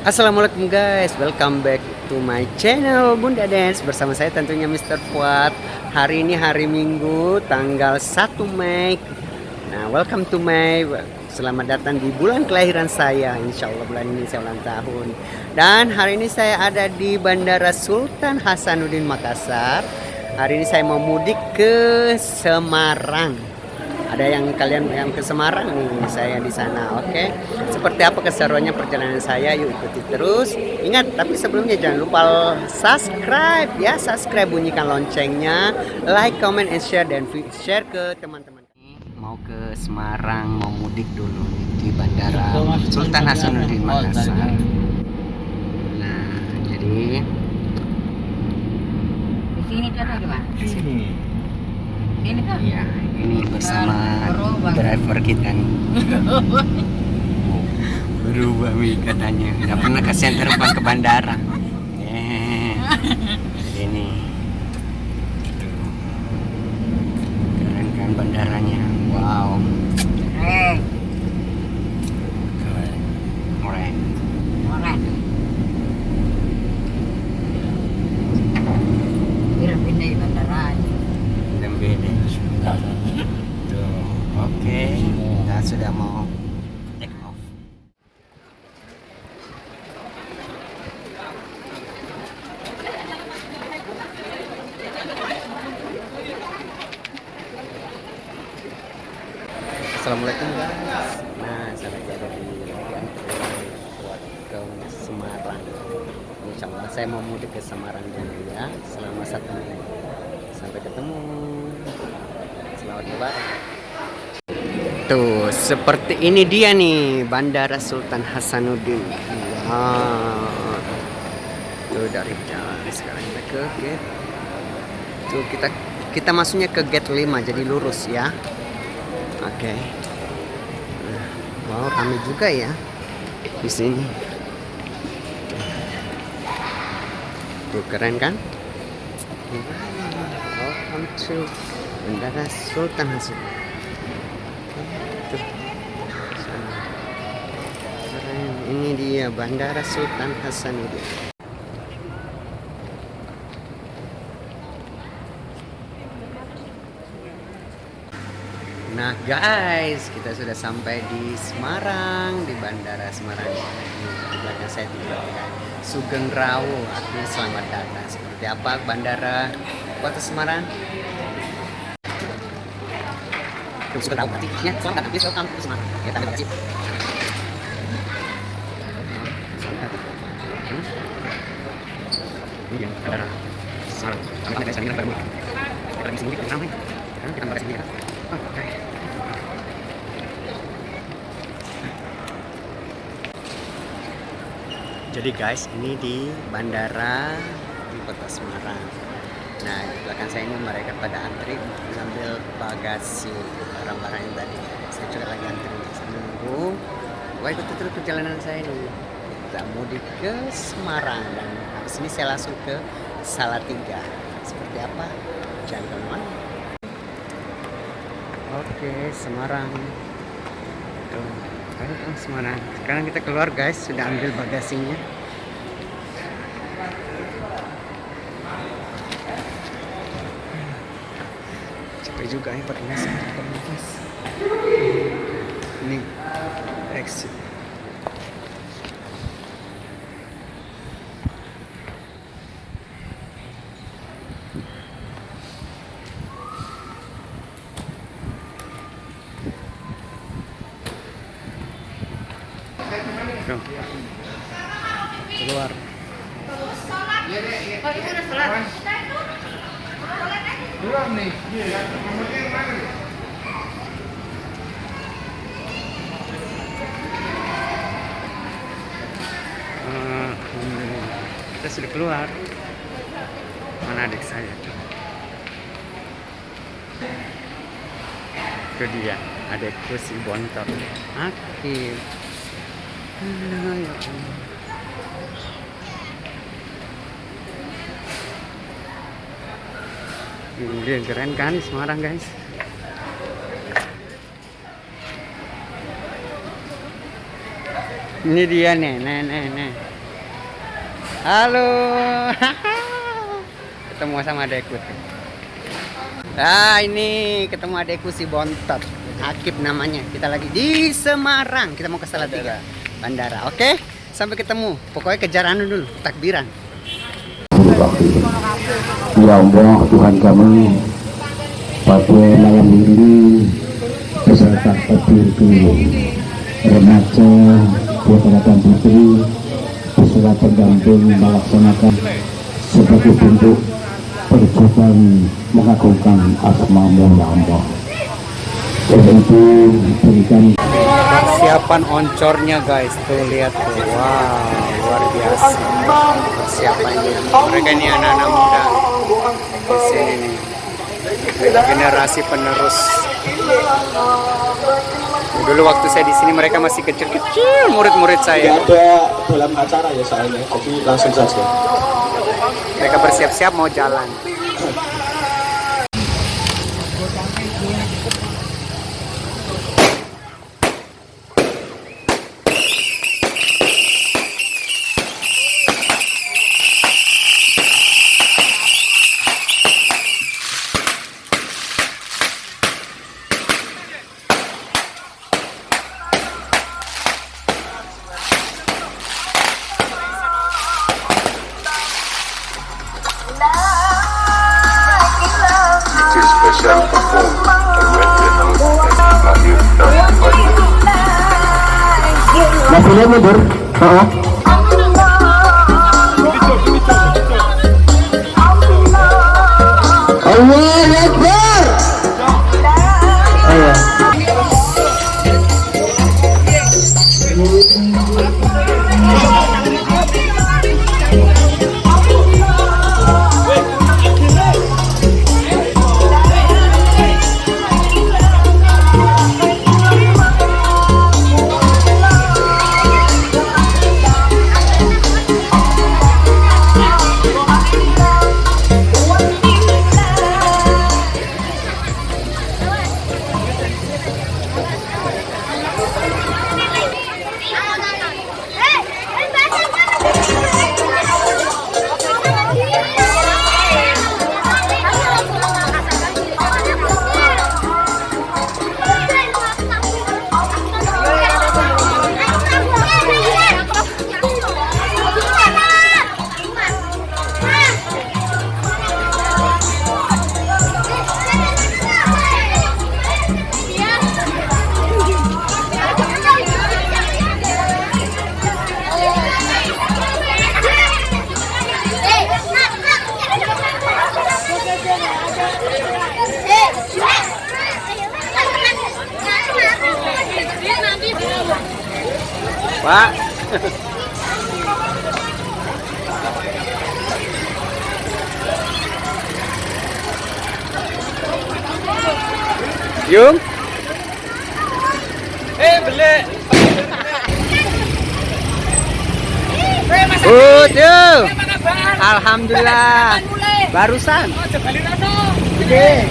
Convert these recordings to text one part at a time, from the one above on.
Assalamualaikum guys, welcome back to my channel Bunda Dance. Bersama saya tentunya Mr. Fuad. Hari ini hari Minggu tanggal 1 Mei. Nah, welcome to Mei. Selamat datang di bulan kelahiran saya. Insya Allah bulan ini saya ulang tahun. Dan hari ini saya ada di Bandara Sultan Hasanuddin Makassar. Hari ini saya mau mudik ke Semarang. Ada yang kalian yang ke Semarang nih, saya di sana, oke? Seperti apa keseruannya perjalanan saya? Yuk ikuti terus. Ingat, tapi sebelumnya jangan lupa subscribe ya, subscribe, bunyikan loncengnya, like, comment, and share dan share ke teman-teman. Mau ke Semarang, mau mudik dulu nih di Bandara Sultan Hasanuddin Makassar. Nah, jadi Di sini kan gimana? Ini kan? ya, ini bersama driver kita nih. Berubah nih katanya, nggak pernah kasihan terbang ke bandara. Ini tuh, keren kan bandaranya, wow, Keren. keren. Keren. Pindah-pindah di bandara. Dan beda. Tuh, oke, kita sudah mau take off. Assalamualaikum guys. Nah, saya lagi ada di buat ke Semarang. Insya Allah saya mau mudik ke Semarang dulu ya, selama 1 minggu. Sampai ketemu. Selamat lebaran. Tuh, seperti ini dia nih Bandara Sultan Hasanuddin. Wow. Tuh dari jalan sekarang kita ke gate. Tuh kita masuknya ke gate 5 jadi lurus ya. Oke. Wow, ramai juga ya di sini. Tuh keren kan? Welcome to Bandara Sultan Hasanuddin. Tuh, sana. Keren. Ini dia Bandara Sultan Hasanuddin. Nah guys, kita sudah sampai di Semarang, di Bandara Semarang. Di belakang saya juga Sugeng Rawu, artinya selamat datang. Seperti apa Bandara Kota Semarang? Sugeng Rawu artinya selamat datang. Please welcome to Semarang. Ya, terima kasih. Ini dia Bandara Semarang. Kami akan sini baru. Kita lagi sini ramai. Sekarang kita bahas ini ya. Oke. Jadi guys, ini di bandara di Kota Semarang. Nah, di belakang saya ini mereka pada antri mengambil bagasi barang-barang yang tadi. Saya juga lagi antri untuk menunggu. Wah, ikuti terus perjalanan saya ini. Kita mudik ke Semarang dan habis ini saya langsung ke Salatiga. Seperti apa? Jangan kemana-mana. Oke, Semarang. Tuh, welcome Semarang. Sekarang kita keluar guys, sudah ambil bagasinya. Capek juga ya pakai nasi. Ini exit. Tuh, keluar. Belum nih. Kita sudah keluar. Mana adik saya tuh? Itu dia, adikku si Bontor. Akif. Ya Allah. Ini dia keren kan di Semarang guys. Ini dia nih, nah. Halo. Ketemu sama adekku tuh. Ah, ini ketemu adekku si Bontot. Akib namanya. Kita lagi di Semarang. Kita mau ke Salatiga Bandara. Oke? Sampai ketemu. Pokoknya kejar anu dulu, takbiran. Ya Allah, Tuhan kami, pada malam ini beserta terpilih remaja putra dan putri beserta pendamping melaksanakan sebagai bentuk perjuangan mengagungkan asma-Mu ya Allah. Oleh itu berikan Persiapan oncornya guys, tuh lihat tuh, wow, luar biasa persiapannya. Mereka ini anak-anak muda di sini nih, generasi penerus. Dulu waktu saya di sini mereka masih kecil-kecil, murid-murid saya. tidak ada dalam acara ya soalnya, jadi langsung saja. Mereka bersiap-siap mau jalan. Special performed original lahir dan batin. Nah, boleh mundur. Allahu Akbar. Ayo. Pak. Yung. Beli. Tuh. Alhamdulillah. Barusan. Iya.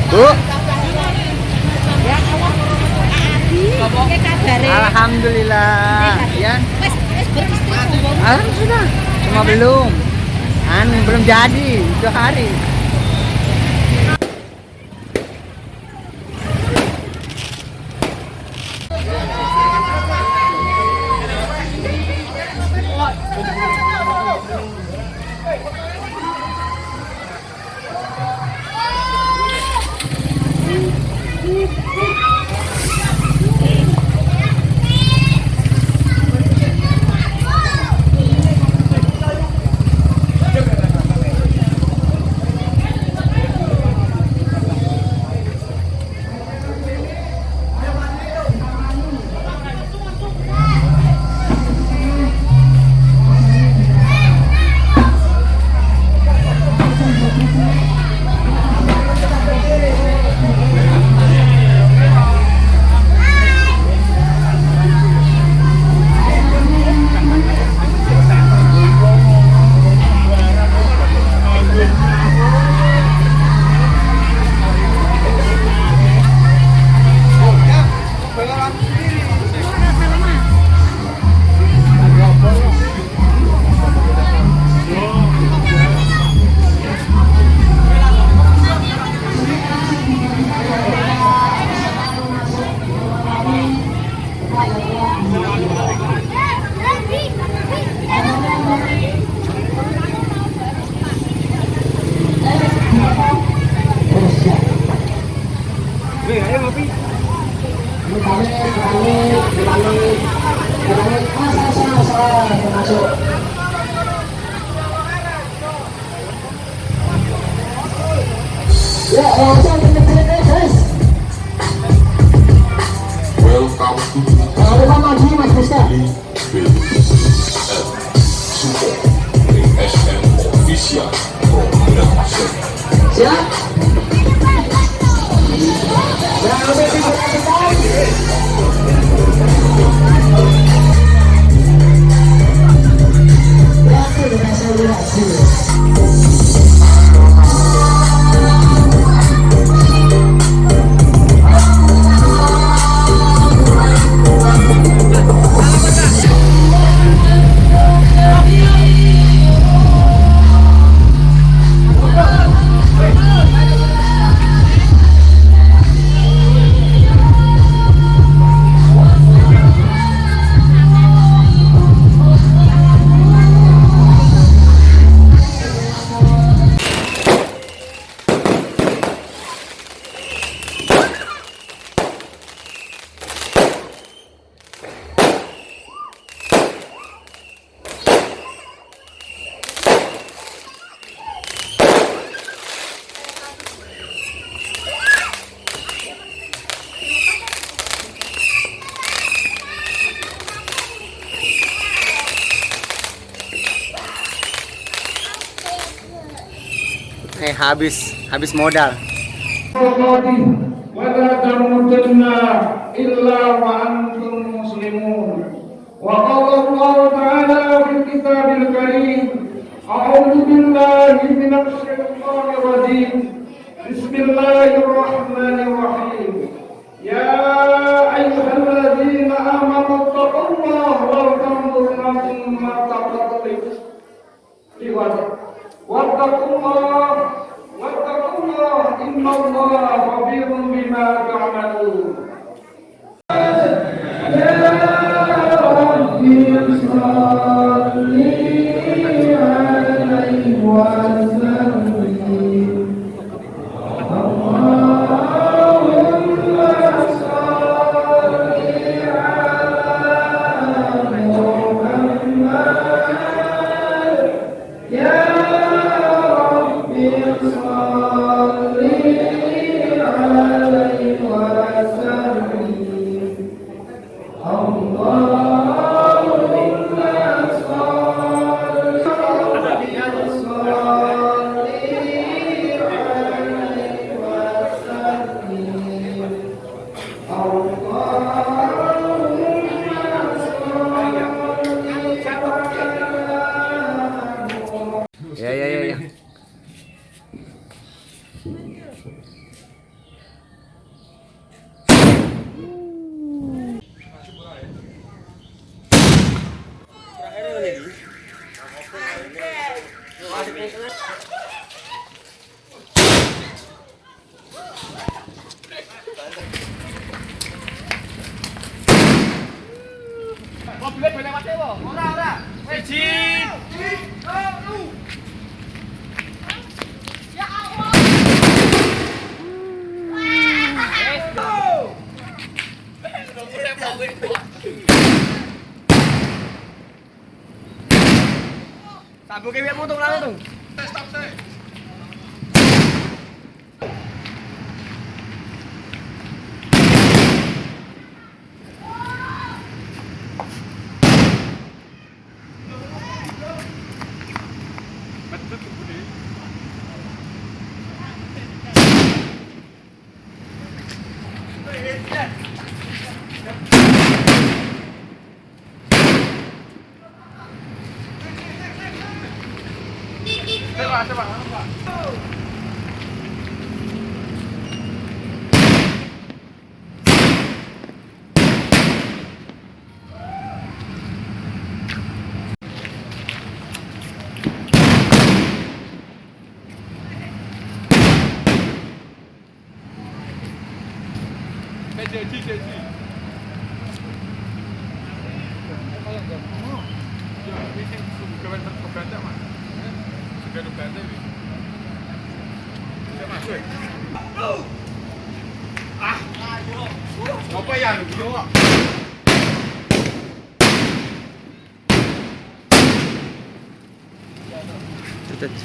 Bu. Alhamdulillah. Ya. Sudah. Cuma belum. Belum jadi. Itu hari. Ya, langsung guys. Welcome to Rumah maju Mas Mister. Support ASM Official Production. Siap. Yang lebih diperhatikan. Berhasil dengan saluran. Habis modal. ولا تموتن إلا وأنتم مسلمون وقال الله تعالى في الكتاب الكريم أعوذ بالله من الشيطان الرجيم بسم الله الرحمن الرحيم يا أيها الذين آمنوا اتقوا الله ولتنظر نفس ما قدمت لغد واتقوا الله إن الله خبير بما تعملون يا ربي صل عليه وسلم Ya. Sambung ke biarmu tuh tuh. Apa yang? Berulak.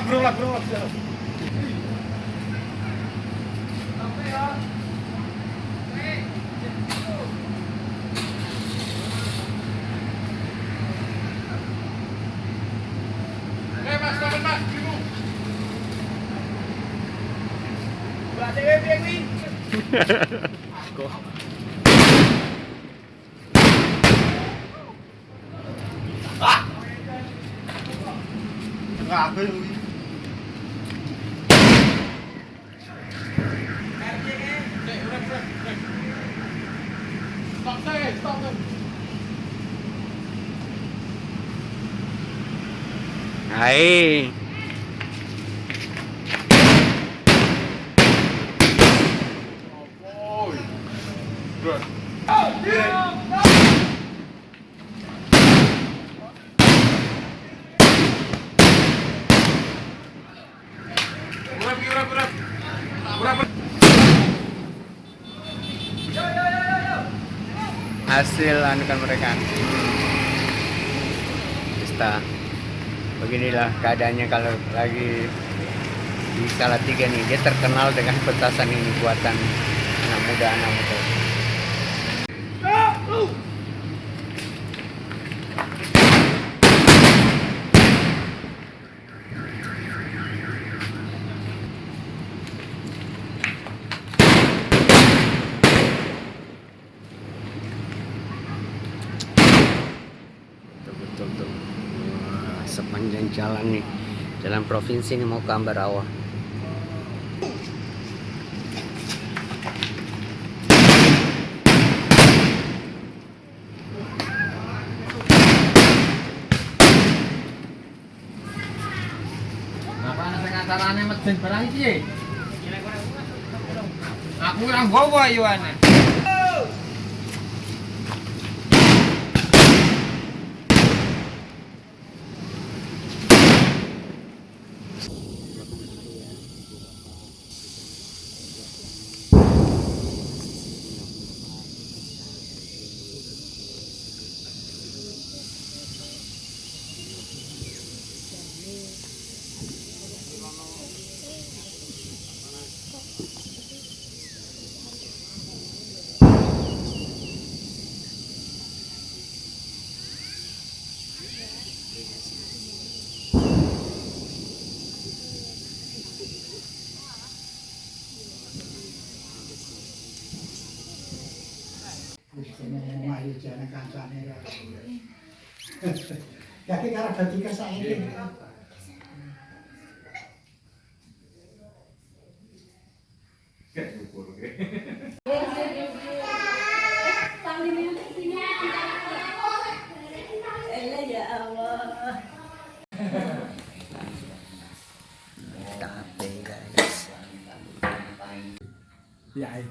Mas, kapan mas? Stop. Hai. Hasil anukan mereka. Pesta. Beginilah keadaannya kalau lagi di Salatiga nih. Dia terkenal dengan petasan ini buatan anak muda. Betul. Wah, sepanjang jalan nih, jalan provinsi ini mau ke Ambarawa. Apa ana sing acarane mejen barang iki? Aku ora nggawa yo ana. Jadi karena baju kesayangan. Ya.